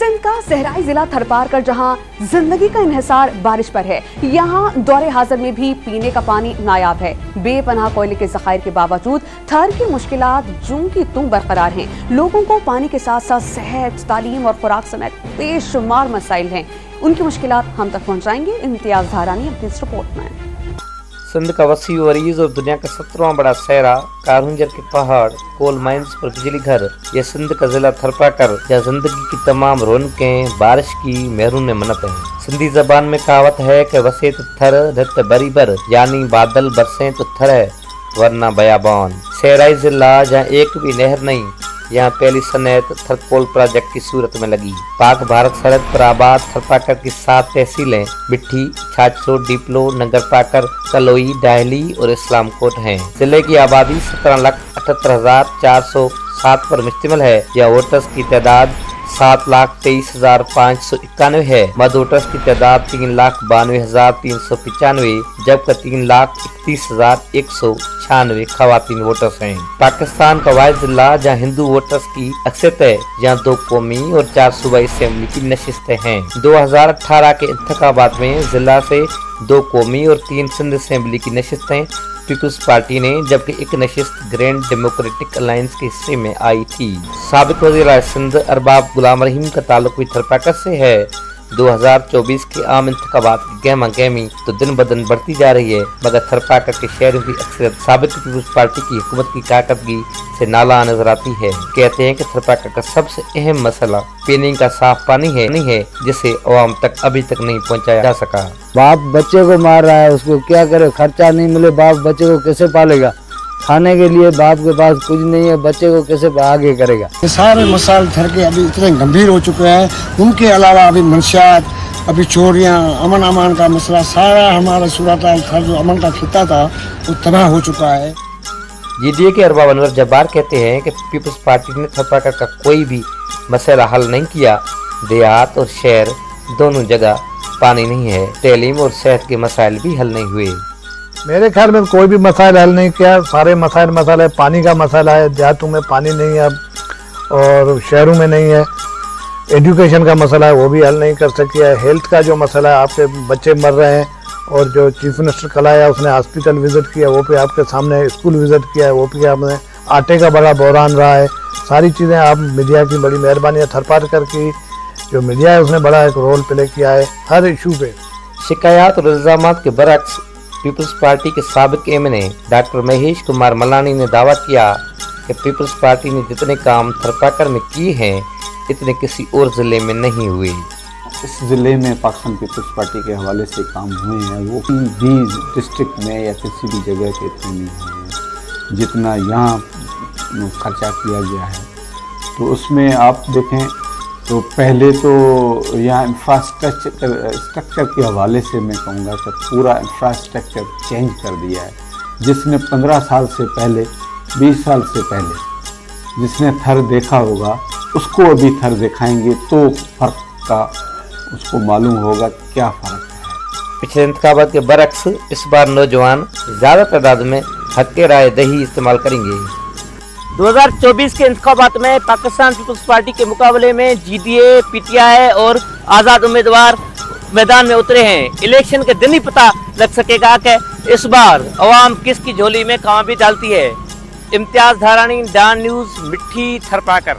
सिंध का सहराई जिला थरपार कर जहां जिंदगी का इन्हिसार बारिश पर है, यहां दौरे हाजिर में भी पीने का पानी नायाब है। बेपनाह कोयले के ज़खायर के बावजूद थर की मुश्किलात जूं की तूं बरकरार हैं। लोगों को पानी के साथ साथ सेहत, तालीम और खुराक समेत बेशुमार मसाइल हैं। उनकी मुश्किलात हम तक पहुंचाएंगे इम्तियाज धारानी अपनी इस रिपोर्ट में। सिंध का वसी और अरीज और दुनिया का 17वां बड़ा सहरा, कारहुंजर के पहाड़, कोल माइंस पर बिजली घर, ये सिंध का जिला थरपाकर या जिंदगी की तमाम रौनकें बारिश की महरूम मनत है। सिंधी जबान में कहावत है कि वसे तो थर रत बरी बर, यानी बादल बरसे तो थर है वरना बयाबान। सहराई जिला जहाँ एक भी नहर नहीं, यहाँ पहली सनैत थरकोल प्रोजेक्ट की सूरत में लगी। पाक भारत सरहद पर आबाद थरपाकर की 7 तहसीलें बिट्ठी, छाछरो, डीपलो, नगरपाकर, कलोई, डाहली और इस्लाम कोट हैं। जिले की आबादी 17,78,407 पर मुश्तमिल है। यह वोटर्स की तादाद 7,23,591 है। मर्द वोटर्स की तादाद 3,92,395 जबकि 3,31,196 खवातीन वोटर्स हैं। पाकिस्तान का वाहिद जिला जहाँ हिंदू वोटर्स की अक्सरियत है, जहाँ 2 कौमी और 4 सूबाई असेंबली की नशिस्तें हैं। 2018 के इंतखाबात में जिला से 2 कौमी और 3 सिंध असेंबली की नशिस्तें पीपल्स पार्टी ने, जबकि एक नशिस्त ग्रैंड डेमोक्रेटिक अलायंस के हिस्से में आई थी। साबिक वज़ीर सिंध अरबाब गुलाम रहीम का ताल्लुक भी थरपाकर से है। 2024 के आम इंतखाबात की गहमा गहमी तो दिन ब दिन बढ़ती जा रही है, मगर थरपाकर के शहरों की अक्सरियत साबिक पीपल्स पार्टी की हुकूमत की कारकर्दगी से नाला नजर आती है। कहते हैं कि थरपाकर का सबसे अहम मसला पीने का साफ पानी है, जिसे अवाम तक अभी तक नहीं पहुंचाया जा सका। बाप बच्चे को मार रहा है, उसको क्या करे, खर्चा नहीं मिले बाप बच्चे को कैसे पालेगा, खाने के लिए बाप के पास कुछ नहीं है, बच्चे को कैसे आगे करेगा। ये सारे मसाइल थर के अभी इतने गंभीर हो चुके हैं। उनके अलावा अभी मंशियात, अभी चोरियां, अमन अमान का मसला, सारा हमारा सूरत थर जो अमन का खिता था वो तबाह हो चुका है। जीडीए के अरबाब अनवर जब्बार कहते हैं कि पीपल्स पार्टी ने थरपाकर का कोई भी मसला हल नहीं किया। देहात और शहर दोनों जगह पानी नहीं है। तालीम और सेहत के मसाइल भी हल नहीं हुए। मेरे ख्याल में कोई भी मसाइल हल नहीं किया। सारे मसाइल पानी का मसाला है, देहातों में पानी नहीं है और शहरों में नहीं है। एजुकेशन का मसला है, वो भी हल नहीं कर सकी है। हेल्थ का जो मसला है, आपके बच्चे मर रहे हैं और जो चीफ मिनिस्टर कल आया उसने हॉस्पिटल विजिट किया, वो भी आपके सामने, स्कूल विजिट किया है, वो भी आपने, आटे का बड़ा बहरान रहा है। सारी चीज़ें आप मीडिया की बड़ी मेहरबानी है, थरपाकर की जो मीडिया है उसने बड़ा एक रोल प्ले किया है हर इशू पे। शिकायत और इल्जामात के बरक्स पीपल्स पार्टी के साबिक एमएनए डॉक्टर महेश कुमार मलानी ने दावा किया कि पीपल्स पार्टी ने जितने काम थरपाकर में किए हैं इतने किसी और जिले में नहीं हुए। इस ज़िले में पाकिस्तान पीपल्स पार्टी के हवाले से काम हुए हैं वो भी डिस्ट्रिक्ट में या किसी भी जगह के इतने नहीं हुए हैं जितना यहाँ खर्चा किया गया है। तो उसमें आप देखें तो पहले तो यहाँ इंफ्रास्ट्रक्चर के हवाले से मैं कहूँगा कि पूरा इंफ्रास्ट्रक्चर चेंज कर दिया है। जिसने 15 साल से पहले, 20 साल से पहले जिसने थर देखा होगा उसको अभी थर दिखाएंगे तो फ़र्क का उसको मालूम होगा क्या फ़र्क है। पिछले इंतखाबात के बरक्स इस बार नौजवान ज़्यादा तादाद में हक्के राय दही इस्तेमाल करेंगे। 2024 के इंतखाबात में पाकिस्तान पीपल्स पार्टी के मुकाबले में जीडीए, पीटीआई और आज़ाद उम्मीदवार मैदान में उतरे हैं। इलेक्शन के दिन ही पता लग सकेगा कि इस बार अवाम किसकी झोली में कामयाबी डालती है। इम्तियाज धारानी, डान न्यूज़, मिट्ठी, थरपाकर।